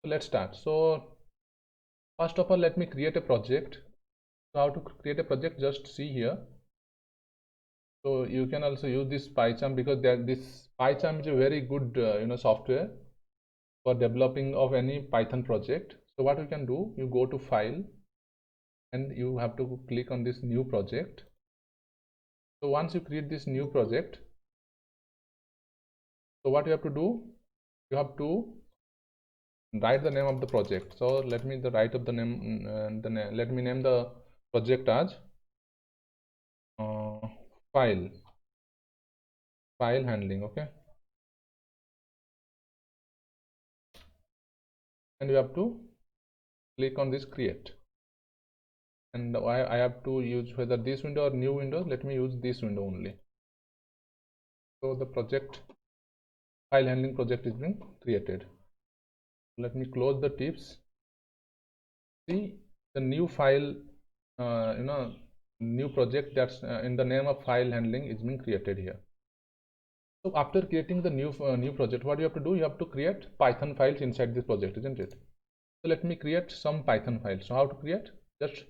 So let's start. So first of all, let me create a project. So how to create a project, just see here. So you can also use this PyCharm, because this PyCharm is a very good software for developing of any Python project. So what you can do, you go to file and you have to click on this new project. So once you create this new project, so what you have to do, you have to write the name of the project. So let me write up the name, let me name the project as file handling. Okay, and you have to click on this create, and I have to use whether this window or new window. Let me use this window only. So the project file handling project is being created. Let me close the tips. See the new file, new project that's in the name of file handling is being created here. So after creating the new project, what you have to do, you have to create Python files inside this project, isn't it? So let me create some Python files. So how to create? Just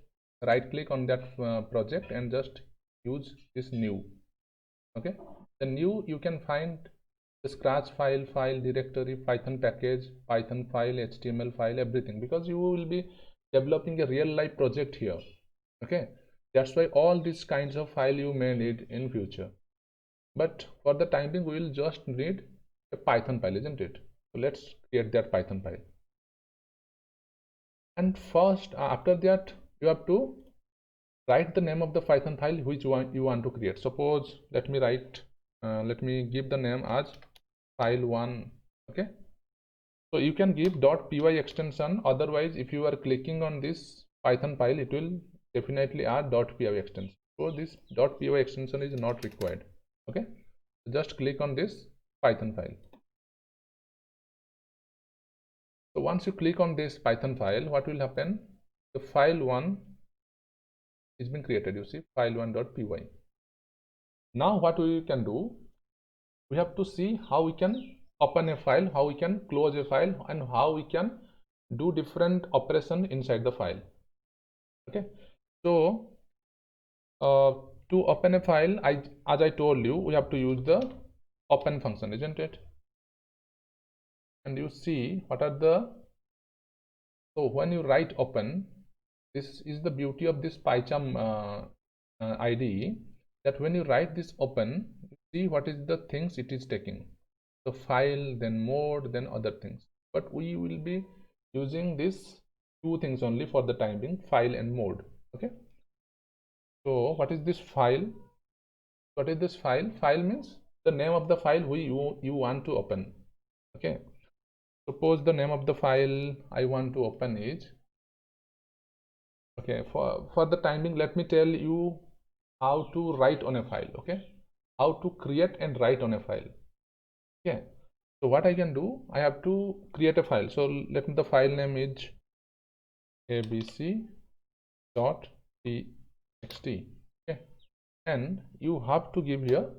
right click on that project and just use this new. Okay, the new, you can find the scratch file directory, Python package, Python file, HTML file, everything, because you will be developing a real life project here. Okay, that's why all these kinds of file you may need in future, but for the time being we will just need a Python file, isn't it? So let's create that Python file. And first, after that, you have to write the name of the Python file which one you want to create. Suppose let me give the name as file1. Okay, so you can give .py extension. Otherwise, if you are clicking on this Python file, it will definitely add .py extension. So this .py extension is not required. Okay, just click on this Python file. So once you click on this Python file, what will happen? The file1 is being created. You see file1.py. Now what we can do, we have to see how we can open a file, how we can close a file, and how we can do different operation inside the file. Okay, so to open a file, as I told you, we have to use the open function, isn't it? And you see what are the, so when you write open, this is the beauty of this PyCharm IDE, that when you write this open, you see what is the things it is taking. The file, then mode, then other things. But we will be using these two things only for the time being, file and mode. Okay, so what is this file? What is this file? File means the name of the file you want to open. Okay, suppose the name of the file I want to open is, okay, for the time being, let me tell you how to write on a file. Okay, how to create and write on a file. Okay, so what I can do, I have to create a file. So let me, the file name is abc.txt. Okay, and you have to give here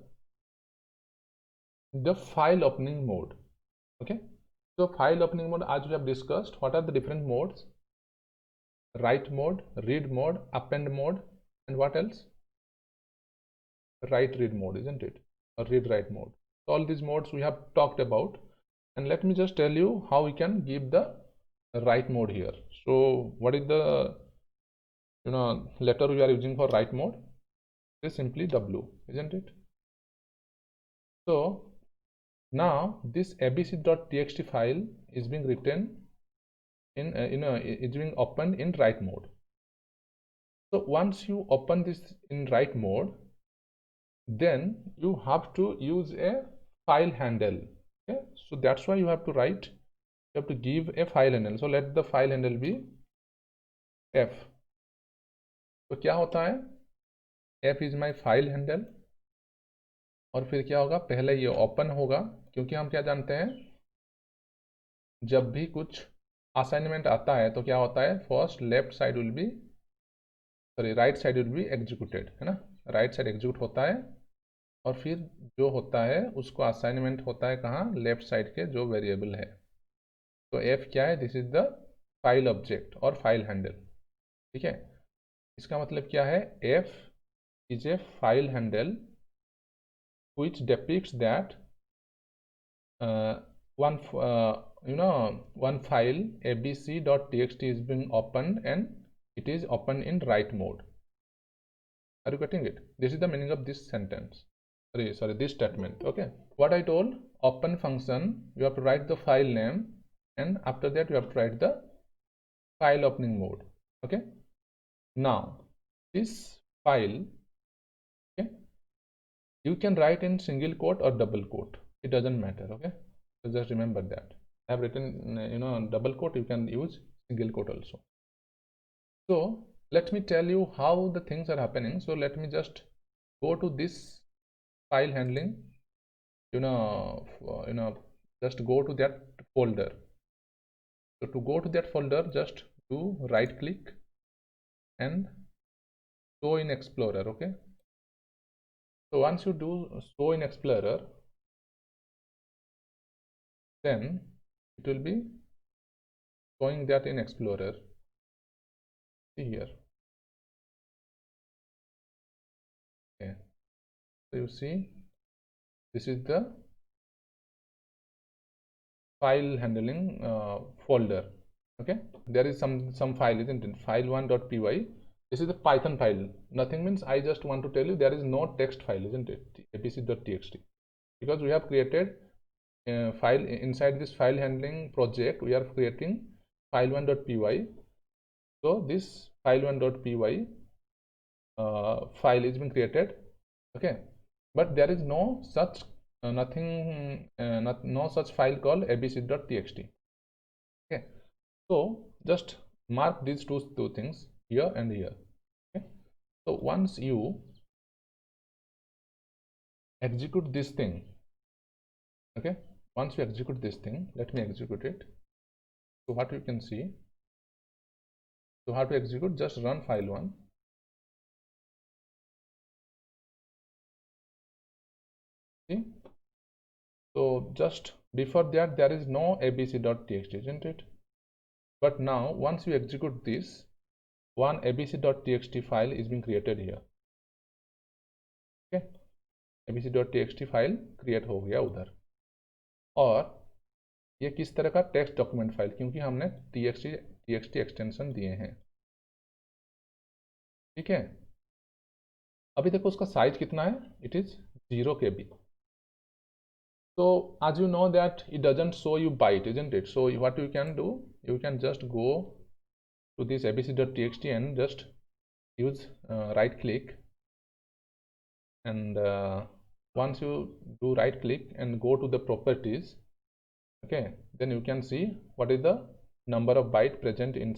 the file opening mode. Okay, so file opening mode, as we have discussed, what are the different modes? Write mode, read mode, append mode, and what else? Write read mode, isn't it? Or read write mode. So all these modes we have talked about, and let me just tell you how we can give the write mode here. So what is the letter we are using for write mode? It is simply W, isn't it? So now this abc.txt file is being written in it's being opened in write mode. So once you open this in write mode, then you have to use a file handle. Okay, so that's why you have to write, you have to give a file handle. So let the file handle be f. तो क्या होता है, f is my file handle, और फिर क्या होगा, पहले ये ओपन होगा, क्योंकि हम क्या जानते हैं, जब भी कुछ असाइनमेंट आता है तो क्या होता है, first left side will be, sorry right side will be executed, है ना, राइट साइड एग्जीक्यूट होता है, और फिर जो होता है उसको असाइनमेंट होता है कहाँ, लेफ्ट साइड के जो वेरिएबल है। तो f क्या है? This is the file object और फाइल हैंडल। ठीक है, इसका मतलब क्या है? f is a file handle which depicts that one file abc.txt is being opened and it is opened in write mode. Are you getting it? This is the meaning of this sentence. Sorry, this statement. Okay, what I told, open function, you have to write the file name, and after that you have to write the file opening mode. Okay, now this file, okay, you can write in single quote or double quote, it doesn't matter. Okay, so just remember that I have written double quote, you can use single quote also. So let me tell you how the things are happening. So let me just go to this file handling, just go to that folder. So to go to that folder, just do right click and show in Explorer. Okay, so once you do show in Explorer, then it will be showing that in Explorer. See here. Okay, so you see this is the file handling folder. Okay, there is some file, isn't it? File1.py. This is the Python file. Nothing means I just want to tell you there is no text file, isn't it? abc.txt, because we have created file inside this file handling project. We are creating file1.py. So this file1.py file is being created. Okay, but there is no such no such file called abc.txt. Okay, so just mark these two things here and here. Okay, so once you execute this thing, okay, once you execute this thing, let me execute it. So what you can see, so how to execute, just run file1. See, so just before that there is no abc.txt, isn't it? But now once you execute this, one abc.txt file is being created here. Okay, abc.txt file create हो गया उधर, और ये किस तरह का text document file, क्योंकि हमने txt एक्सटेंशन दिए हैं। ठीक है, अभी देखो उसका साइज कितना है, it is 0 KB. So as you know that it doesn't show you byte, isn't it? So what you can do, you can just go to this abc.txt and just use right click, and once you do right click and go to the properties, okay, then you can see what is the number of byte present in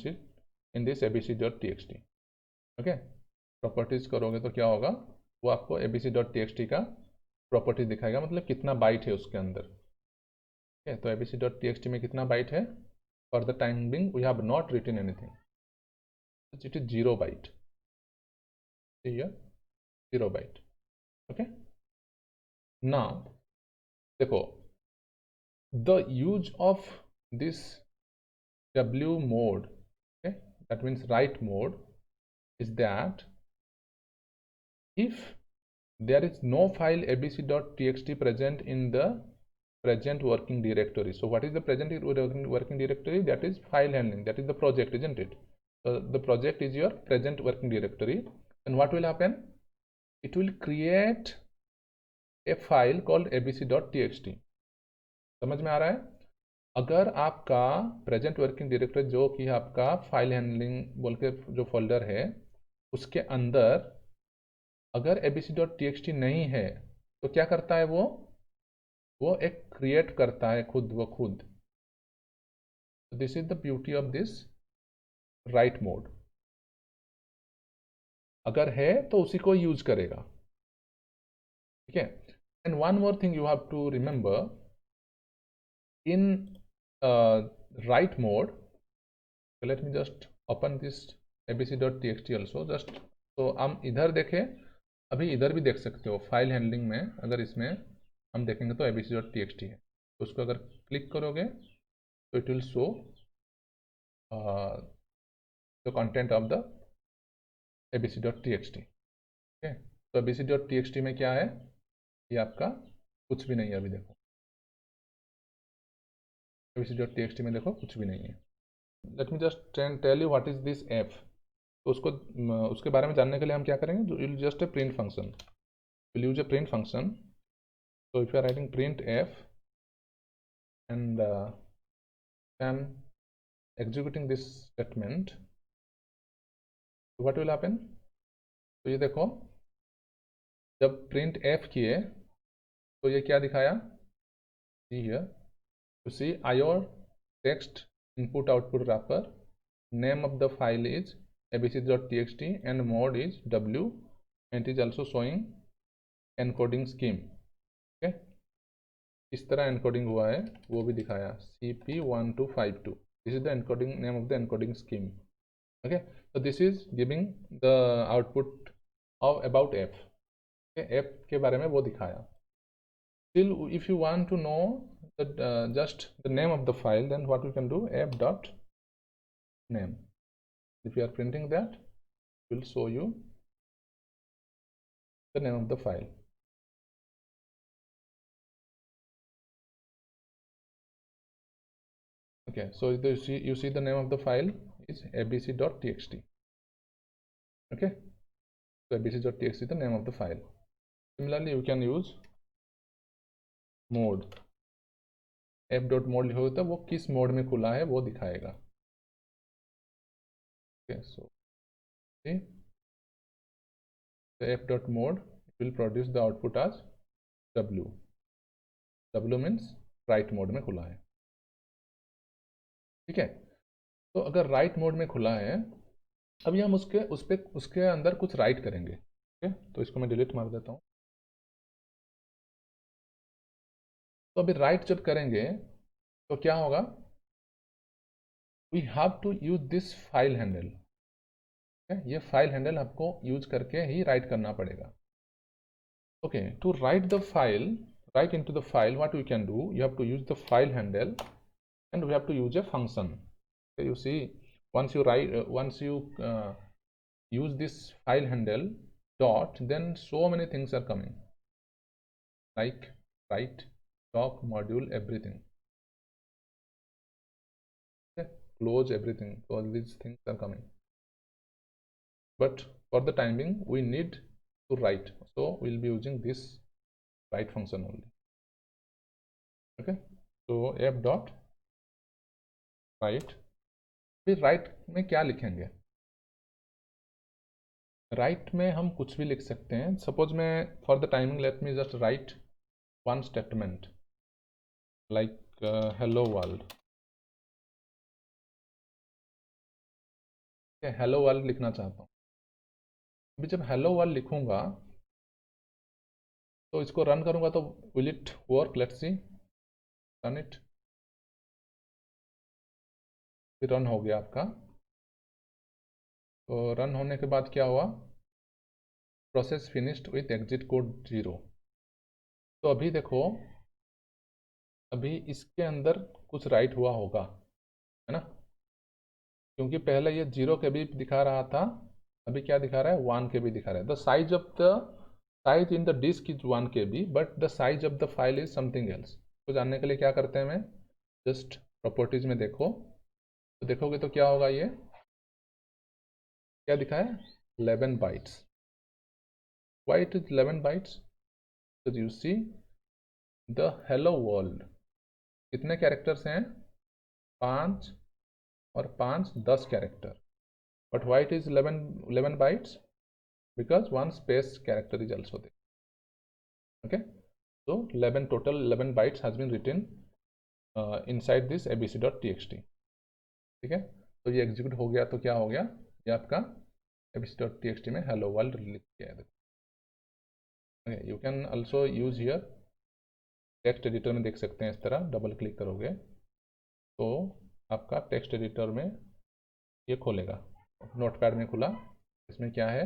this abc.txt. okay, properties करोगे तो क्या होगा, वो आपको abc.txt का property दिखाएगा, मतलब कितना बाइट है उसके अंदर। ठीक है, तो abc.txt में कितना बाइट है? For the time being we have not written anything, it is 0 byte. here 0 byte. okay, now देखो, the use of this w mode, okay, that means write mode, is that if there is no file abc.txt present in the present working directory. So what is the present working directory? That is file handling, that is the project, isn't it? So the project is your present working directory, and what will happen, it will create a file called abc.txt. समझ में आ रहा है? अगर आपका present working directory जो कि आपका file handling बोल के जो फोल्डर है, उसके अंदर अगर abc.txt नहीं है तो क्या करता है वो एक क्रिएट करता है खुद। This is the beauty of this write mode. अगर है तो उसी को यूज करेगा। ठीक है, and one more thing you have to remember, in write mode, let me just open this abc.txt also, just तो हम इधर देखें, अभी इधर भी देख सकते हो फाइल हैंडलिंग में, अगर इसमें हम देखेंगे तो abc.txt है, तो उसको अगर क्लिक करोगे so it will show the content of the abc.txt. okay, तो abc.txt में क्या है, ये आपका कुछ भी नहीं है। अभी देखो abc.txt में देखो कुछ भी नहीं है। Let me just tell you what is this F. तो उसके बारे में जानने के लिए हम क्या करेंगे, will just a print function, will use A print function. so if you are writing print f and I'm executing this statement, what will happen? तो ये देखो जब print f किए तो ये क्या दिखाया, see here you see IOR text input output wrapper, name of the file is abc.txt and mode is w, and it is also showing encoding scheme। okay, इस तरह एनकोडिंग हुआ है वो भी दिखाया, CP1252, this is the encoding name of the encoding scheme. Okay, so this is giving the output of about f। f के बारे में वो दिखाया। still if you want to know just the name of the file, then what we can do, f dot name, if you are printing that it will show you the name of the file। okay, so you see the name of the file is abc.txt। okay, so abc.txt is the name of the file। similarly you can use mode, F dot mode लिखा होता है वो किस mode में खुला है वो दिखाएगा। okay, so see the f dot mode will produce the output as w, w means right mode में खुला है। ठीक है, तो अगर राइट मोड में खुला है, अभी हम उसके अंदर कुछ राइट करेंगे। ठीक है, तो इसको मैं डिलीट मार देता हूँ। तो अभी राइट जब करेंगे तो क्या होगा, we have to use this file handle. ये फाइल हैंडल आपको यूज करके ही राइट करना पड़ेगा। Okay, to write the file, write into the file, what we can do, you have to use the file handle and we have to use a function। okay, you see once you use this file handle dot, then so many things are coming like write, stop, module, everything। okay, close, everything, so all these things are coming, but for the time being we need to write, so we'll be using this write function only। okay, so f dot write, फिर right में क्या लिखेंगे, right में हम कुछ भी लिख सकते हैं। सपोज मैं for the timing late me just right one statement like hello world. Hello world लिखना चाहता हूँ। अभी जब हेलो वर्ल्ड लिखूंगा तो इसको रन करूंगा तो will it work, let's see, run it. फिर रन हो गया आपका। तो रन होने के बाद क्या हुआ, process finished with exit code 0। तो अभी देखो, अभी इसके अंदर कुछ राइट हुआ होगा, है ना, क्योंकि पहले ये 0 के भी दिखा रहा था, अभी क्या दिखा रहा है, 1 के भी दिखा रहा है। The size of the size in the disk is 1 KB, but the size of the file is something else. तो जानने के लिए क्या करते हैं, मैं जस्ट प्रॉपर्टीज में देखो, तो देखोगे तो क्या होगा, ये क्या दिखा है, 11 bytes. Why it is 11 bytes, तो you see the hello world कितने कैरेक्टर्स हैं, 5 और 5 10 character, but why it is 11 bytes, because one space character is also there। okay, so 11 total 11 bytes has been written inside this abc.txt। ठीक है, तो ये execute हो गया तो क्या हो गया, ये आपका abc.txt में हेलो वर्ल्ड लिख किया है। okay, you can also use here text editor में देख सकते हैं, इस तरह डबल क्लिक करोगे तो आपका टेक्स्ट एडिटर में ये खोलेगा, नोटपैड में खुला, इसमें क्या है,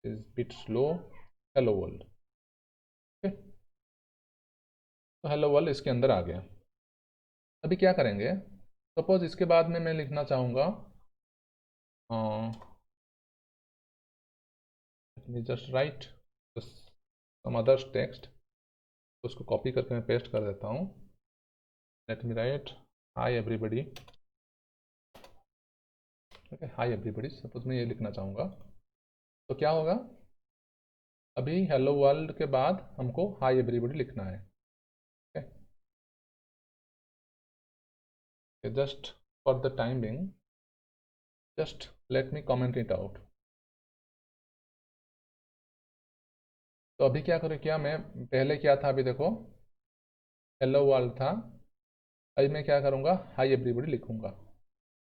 is bit slow hello world. तो हेलो वर्ल्ड इसके अंदर आ गया। अभी क्या करेंगे, सपोज इसके बाद में मैं लिखना चाहूँगा just write some others text, उसको कॉपी करके मैं पेस्ट कर देता हूँ। Let me write hi everybody, okay hi everybody, suppose मैं ये लिखना चाहूँगा, तो क्या होगा, अभी हेलो वर्ल्ड के बाद हमको हाई एवरीबडी लिखना है। Okay just for the time Bing just let me comment it out। तो अभी क्या करें, क्या मैं पहले क्या था, अभी देखो हेलो वर्ल्ड था, अभी मैं क्या करूँगा, हाई एवरीबॉडी लिखूँगा।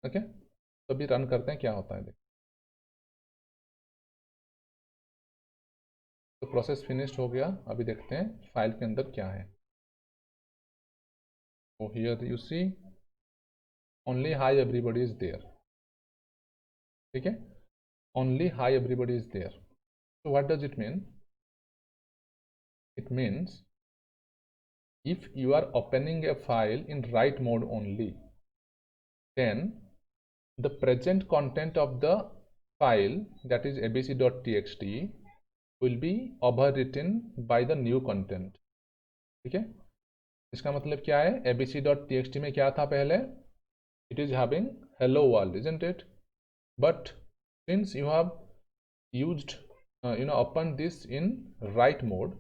ओके तो अभी रन करते हैं क्या होता है, देखो तो प्रोसेस फिनिश्ड हो गया। अभी देखते हैं फाइल के अंदर क्या है। तो here you see only hi everybody is there, ठीक है, only hi everybody is there. so what does it mean? It means if you are opening a file in write mode only, then the present content of the file, that is abc.txt, will be overwritten by the new content। ठीक है, इसका मतलब क्या है, abc.txt में क्या था पहले, it is having hello world, isn't it? But since you have used open this in write mode,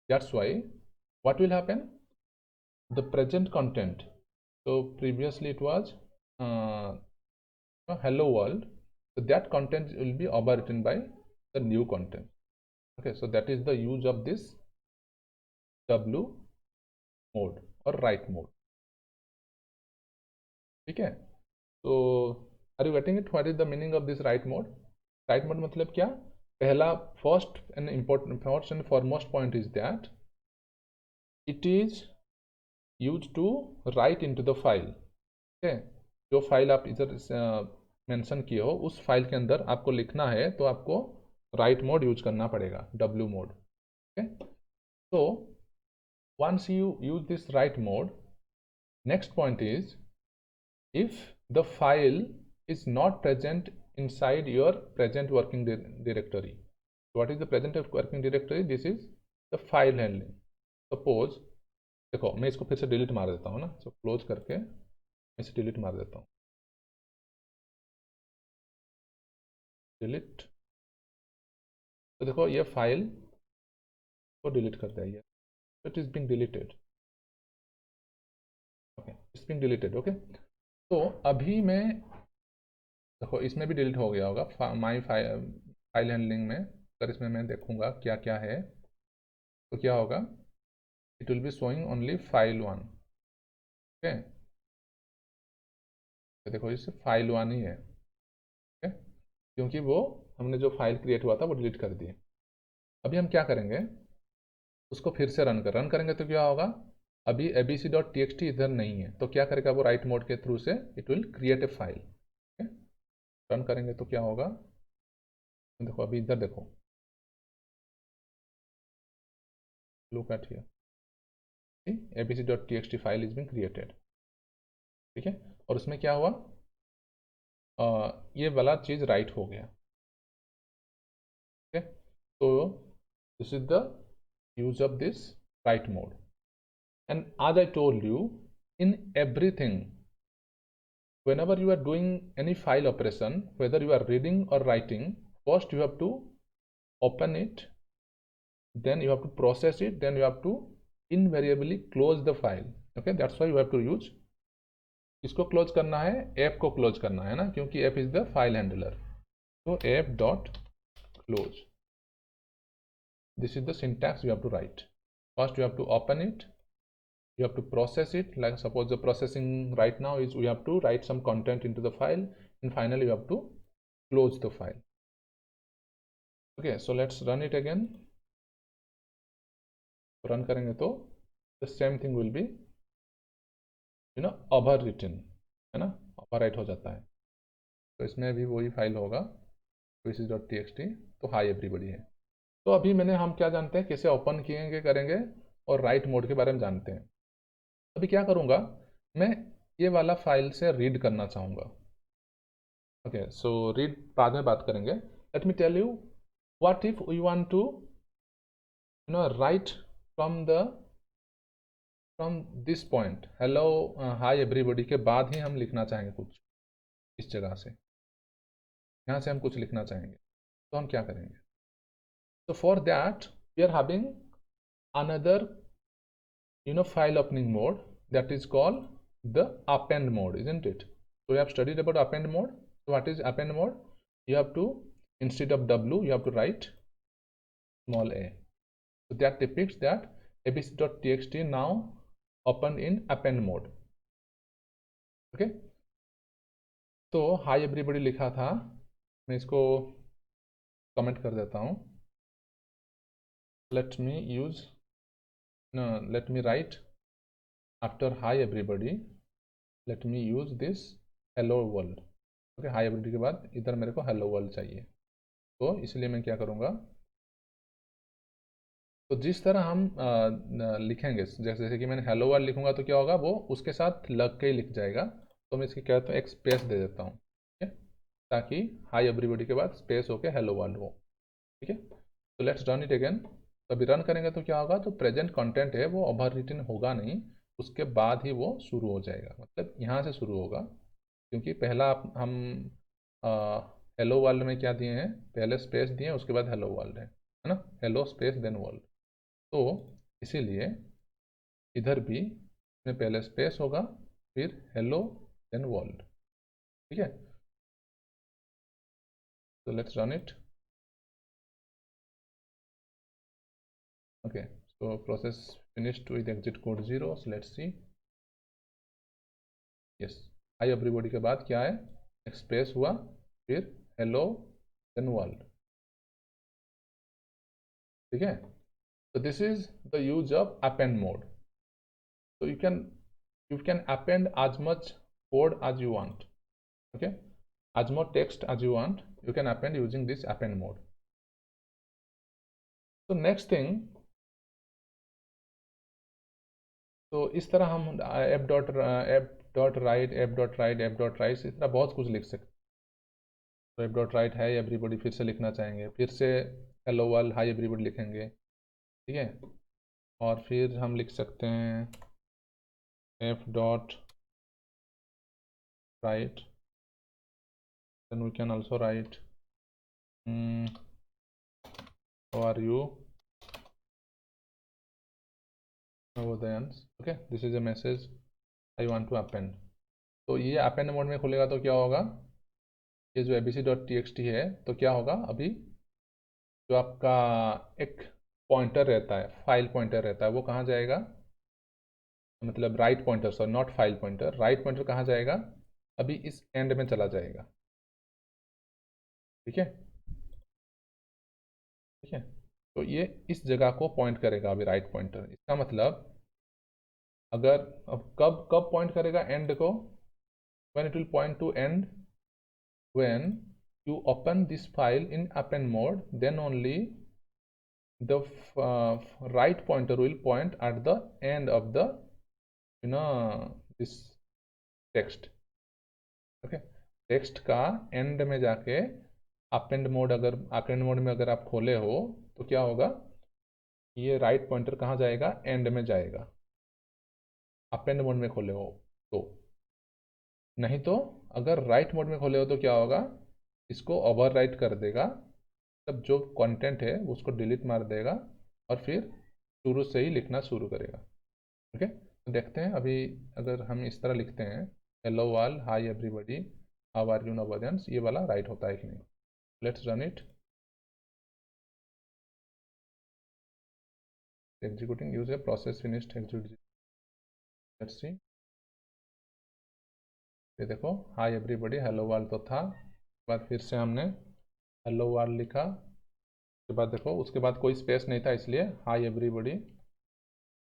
that's why what will happen, the present content, so previously it was hello world, so that content will be overwritten by the new content। okay so that is the use of this w mode or write mode। ठीक है, तो are you getting it, what is the meaning of this write mode? Write mode मतलब क्या, पहला first and important first and foremost point is that it is use to write into the file. ठीक है, जो file आप इधर mention किए हो उस फाइल के अंदर आपको लिखना है, तो आपको राइट मोड यूज करना पड़ेगा, w mode. okay so once you use this write mode, next point is if the file is not present inside your present working directory। what is the present working directory? this is the file handling। suppose देखो मैं इसको फिर से delete मार देता हूँ ना, so close करके मैं इसे डिलीट मार देता हूँ, डिलीट, तो देखो ये फाइल को डिलीट कर दिया, ये it is being deleted, okay it's being deleted. Okay तो अभी मैं देखो इसमें भी डिलीट हो गया होगा, माई फाइल हैंडलिंग में अगर इसमें मैं देखूंगा क्या क्या है, तो क्या होगा, it will be showing only file one. Okay देखो इस फाइल वन ही है, ओके क्योंकि वो हमने जो फाइल क्रिएट हुआ था वो डिलीट कर दिए। अभी हम क्या करेंगे, उसको फिर से रन करेंगे तो क्या होगा, अभी abc.txt इधर नहीं है, तो क्या करेगा वो राइट मोड के थ्रू से it will create a file. Run करेंगे तो क्या होगा, देखो अभी इधर देखो, look at here, abc.txt file is being created. ठीक है, और उसमें क्या हुआ, ये वाला चीज़ राइट हो गया। ठीक है, तो this is the use of this write mode. And as I told you, in everything, whenever you are doing any file operation, whether you are reading or writing, first you have to open it, then you have to process it, then you have to invariably close the file। okay that's why you have to use, इसको close करना है, app को close करना है ना, क्योंकि app is the file handler. तो app dot close, this is the syntax you have to write. First you have to open it, you have to process it, like suppose the processing right now is we have to write some content into the file, and finally you have to close the file। okay so let's run it again। Run करेंगे तो the same thing will be overwritten, है ना, overwrite हो जाता है। तो इसमें भी वही फाइल होगा pieces.txt, तो हाई एवरीबॉडी है। तो अभी हम क्या जानते हैं, कैसे ओपन किएंगे करेंगे, और राइट मोड के बारे में जानते हैं। अभी क्या करूँगा, मैं ये वाला फाइल से रीड करना चाहूँगा। ओके, सो रीड बाद में बात करेंगे। Let me tell you, what if we want to write from this point, hello hi everybody के बाद ही हम लिखना चाहेंगे कुछ इस जगह से, यहाँ से हम कुछ लिखना चाहेंगे, तो हम क्या करेंगे? तो for that we are having another file opening mode, that is called the append mode, isn't it? So we have studied about append mode. So what is append mode? You have to, instead of w, you have to write small a. So that depicts that abc.txt now opened in append mode. Okay, तो high everybody लिखा था, मैं इसको comment कर देता हूँ। Let me use, no, let me write after hi everybody, let me use this hello world. Okay, high everybody के बाद इधर मेरे को हेलो वर्ल्ड चाहिए, तो इसलिए मैं क्या करूँगा, तो जिस तरह हम लिखेंगे, जैसे कि मैंने हेलो वर्ल्ड लिखूंगा तो क्या होगा, वो उसके साथ लग के ही लिख जाएगा। तो मैं इसकी क्या कहता हूँ, एक स्पेस दे देता हूँ, ठीक है, ताकि हाई एवरीबॉडी के बाद स्पेस होके हेलो वर्ल्ड हो। ठीक है, तो लेट्स रन इट अगेन। तो अभी रन करेंगे तो क्या होगा, तो प्रेजेंट कंटेंट है वो ओवर रिटन होगा नहीं, उसके बाद ही वो शुरू हो जाएगा, मतलब यहाँ से शुरू होगा, क्योंकि पहला हम हेलो वर्ल्ड में क्या दिए हैं, पहले स्पेस दिए हैं, उसके बाद हेलो वर्ल्ड है ना, हेलो स्पेस देन वर्ल्ड। तो इसीलिए इधर भी में पहले स्पेस होगा, फिर हेलो देन वर्ल्ड। ठीक है, तो let's run it. Okay, so process finished with exit code 0, so let's see. yes, high everybody के बाद क्या है, एक्सप्रेस हुआ, फिर हेलो देन वर्ल्ड। ठीक है, so this is the use of append mode. So you can append as much code as you want. Okay, as much text as you want, you can append using this append mode. So next thing, तो इस तरह हम app.write app.write app.write इस तरह बहुत कुछ लिख सकते हैं। तो app.write है एवरीबॉडी फिर से लिखना चाहेंगे, फिर से हेलो वर्ल्ड हाई एवरीबॉडी लिखेंगे। ठीक है, और फिर हम लिख सकते हैं app.write, then we can also write how are you Navodayans, okay, this is a message I want to append. तो ये append मोड में खुलेगा तो क्या होगा, ये जो abc.txt है, तो क्या होगा, अभी जो आपका एक पॉइंटर रहता है, फाइल पॉइंटर रहता है, वो कहाँ जाएगा, मतलब write pointer, sorry not file pointer, write pointer कहाँ जाएगा, अभी इस एंड में चला जाएगा। ठीक है, ठीक है, तो ये इस जगह को पॉइंट करेगा अभी राइट पॉइंटर। इसका मतलब अगर अब कब कब पॉइंट करेगा एंड को, when it will point to end when you open this file in append mode, then only the right pointer will point at the end of the this text. Okay, text का and में जाके append mode में अगर आप खोले हो तो क्या होगा, ये राइट पॉइंटर कहाँ जाएगा, एंड में जाएगा, अपेंड मोड में खोले हो तो। नहीं तो अगर राइट मोड में खोले हो तो क्या होगा, इसको ओवर राइट कर देगा, तब जो कंटेंट है उसको डिलीट मार देगा, और फिर शुरू से ही लिखना शुरू करेगा। ओके, तो देखते हैं अभी, अगर हम इस तरह लिखते हैं hello all hi everybody how are you Navodayans, ये वाला राइट होता है कि नहीं। Let's run it, executing use है process finished execute. Let's see, ये देखो हाई एवरीबॉडी हेलो वर्ल्ड तो था, उसके बाद फिर से हमने हेलो वर्ल्ड लिखा, उसके बाद देखो उसके बाद कोई स्पेस नहीं था इसलिए हाई एवरीबॉडी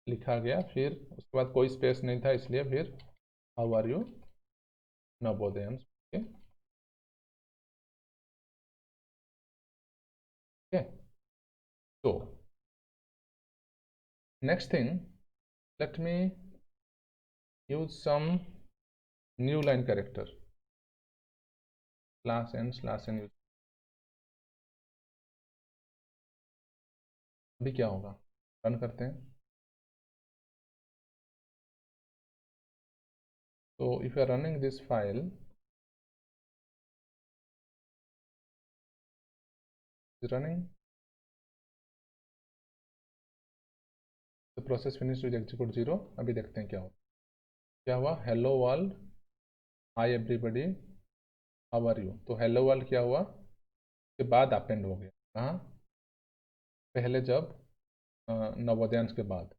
लिखा गया, फिर उसके बाद कोई स्पेस नहीं था इसलिए फिर how are you Navodayans. Okay, so next thing, let me use some new line character /n use। अभी क्या होगा, रन करते हैं। So if you are running this file, is running, the process finished with execute 0। अभी देखते हैं क्या हुआ। क्या हुआ, hello world, hi everybody, how are you. तो हेलो वर्ल्ड क्या हुआ, के बाद अपेंड हो गया। कहाँ, पहले जब नवोदयांश के बाद,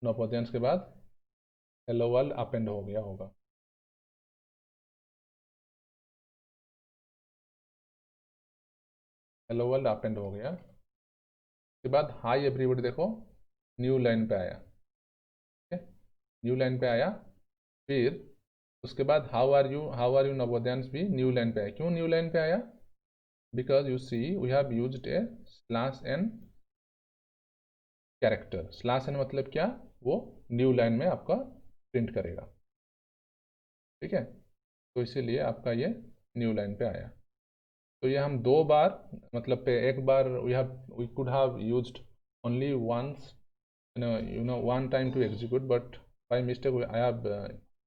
नवोदयांश के बाद हेलो वर्ल्ड अपेंड हो गया होगा। हेलो वर्ल्ड अपेंड हो गया, उसके बाद हाय एवरीबॉडी देखो न्यू लाइन पे आया, न्यू लाइन पे आया। फिर उसके बाद हाउ आर यू नवोदयांश भी न्यू लाइन पे आया। क्यों न्यू लाइन पे आया, because you see we have used a /n character. /n मतलब क्या, वो न्यू लाइन में आपका प्रिंट करेगा, ठीक है। तो इसीलिए आपका ये न्यू लाइन पे आया। तो ये हम दो बार, मतलब पे एक बार we could have used only once, one time to execute, but by mistake I have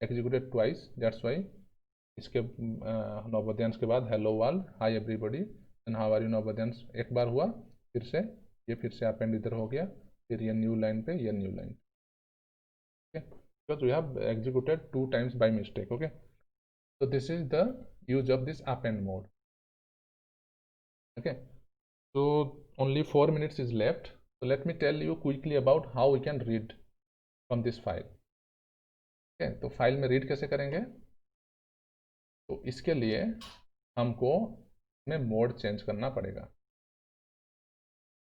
executed twice, that's why इसके नवोदयांश के बाद hello world, hi everybody and how are you Navodayans एक बार हुआ, फिर से ये फिर से अपेंड इधर हो गया, फिर ये न्यू लाइन पे, ये new line, okay. because we have executed 2 times by mistake, okay। so this is the use of this append mode, okay। so only 4 minutes is left, so let me tell you quickly about how we can read from this file, okay। तो file में read कैसे करेंगे, तो इसके लिए हमको में mode change करना पड़ेगा,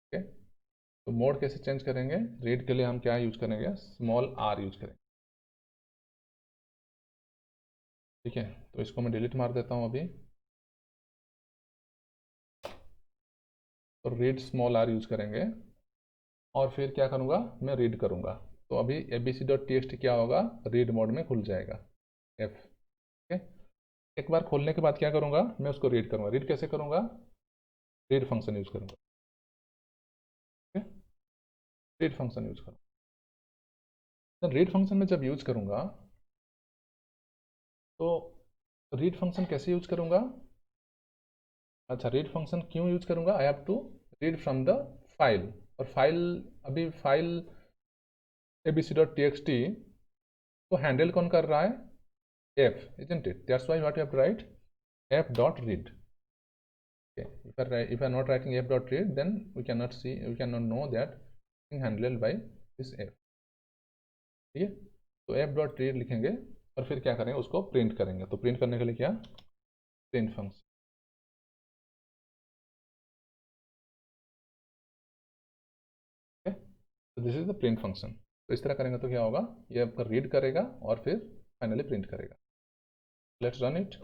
ओके। तो मोड कैसे चेंज करेंगे, रीड के लिए हम क्या यूज करेंगे, r यूज करेंगे, ठीक है। तो इसको मैं डिलीट मार देता हूँ अभी। तो रीड r यूज करेंगे और फिर क्या करूँगा, मैं रीड करूँगा। तो अभी abc.txt क्या होगा, रीड मोड में खुल जाएगा f, ओके। एक बार खोलने के बाद क्या करूँगा, मैं उसको रीड करूँगा। रीड कैसे करूँगा, रीड फंक्शन यूज करूँगा, ओके। रीड फंक्शन यूज करूँगा। तो रीड फंक्शन में जब यूज करूँगा, तो रीड फंक्शन कैसे यूज करूँगा, अच्छा रीड फंक्शन क्यों यूज करूँगा, I have to read from the file. और फाइल, अभी फाइल abc.txt को हैंडल कौन कर रहा है, f, isn't it? That's why what you have to write f.read, okay। if I am not writing f.read, then we cannot know that being handled by this f, ठीक है। तो f.read लिखेंगे और फिर क्या करेंगे, उसको प्रिंट करेंगे। तो प्रिंट करने के लिए क्या, प्रिंट फंक्शन, तो this is the print function. तो इस तरह करेंगे तो क्या होगा, ये आपका रीड करेगा और फिर फाइनली प्रिंट करेगा। Let's run it,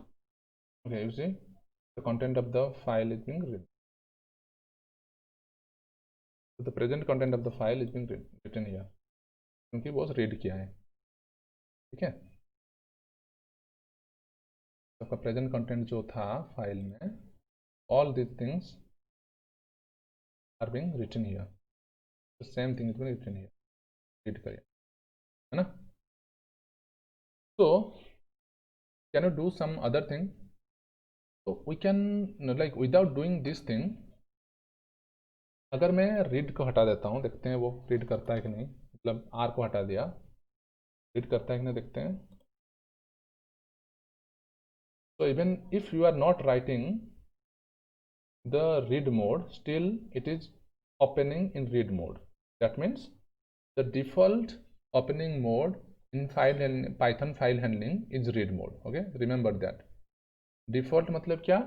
okay. You see the content of the file is being read, the present content of the file is being written here, क्योंकि वो रीड किया है, ठीक है। तो आपका प्रेजेंट कंटेंट जो था फाइल में, all this things are being written here, the same thing is being written here, read करिए, है ना। तो can you do some other thing, तो we can like without doing this thing, अगर मैं रीड को हटा देता हूँ, देखते हैं वो रीड करता है कि नहीं, मतलब आर को हटा दिया, रीड करता है कि नहीं देखते हैं। So even if you are not writing the read mode, still it is opening in read mode. That means the default opening mode in Python file handling is read mode, okay। remember that default मतलब क्या,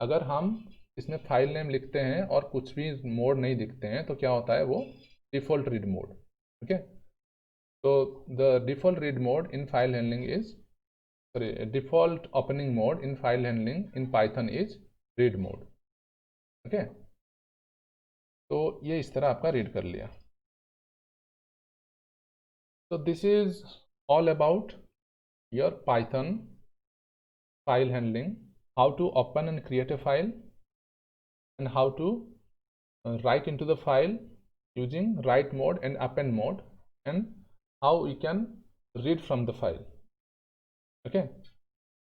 अगर हम इसमें file name लिखते हैं और कुछ भी मोड नहीं दिखते हैं तो क्या होता है, वो डिफॉल्ट रीड मोड, ओके। तो the default read mode in file handling is, sorry, default opening mode in file handling in Python is read mode, okay। तो ये इस तरह आपका रीड कर लिया। तो this is all about your Python file handling, how to open and create a file, and how to write into the file using write mode and append mode, and how we can read from the file. Okay,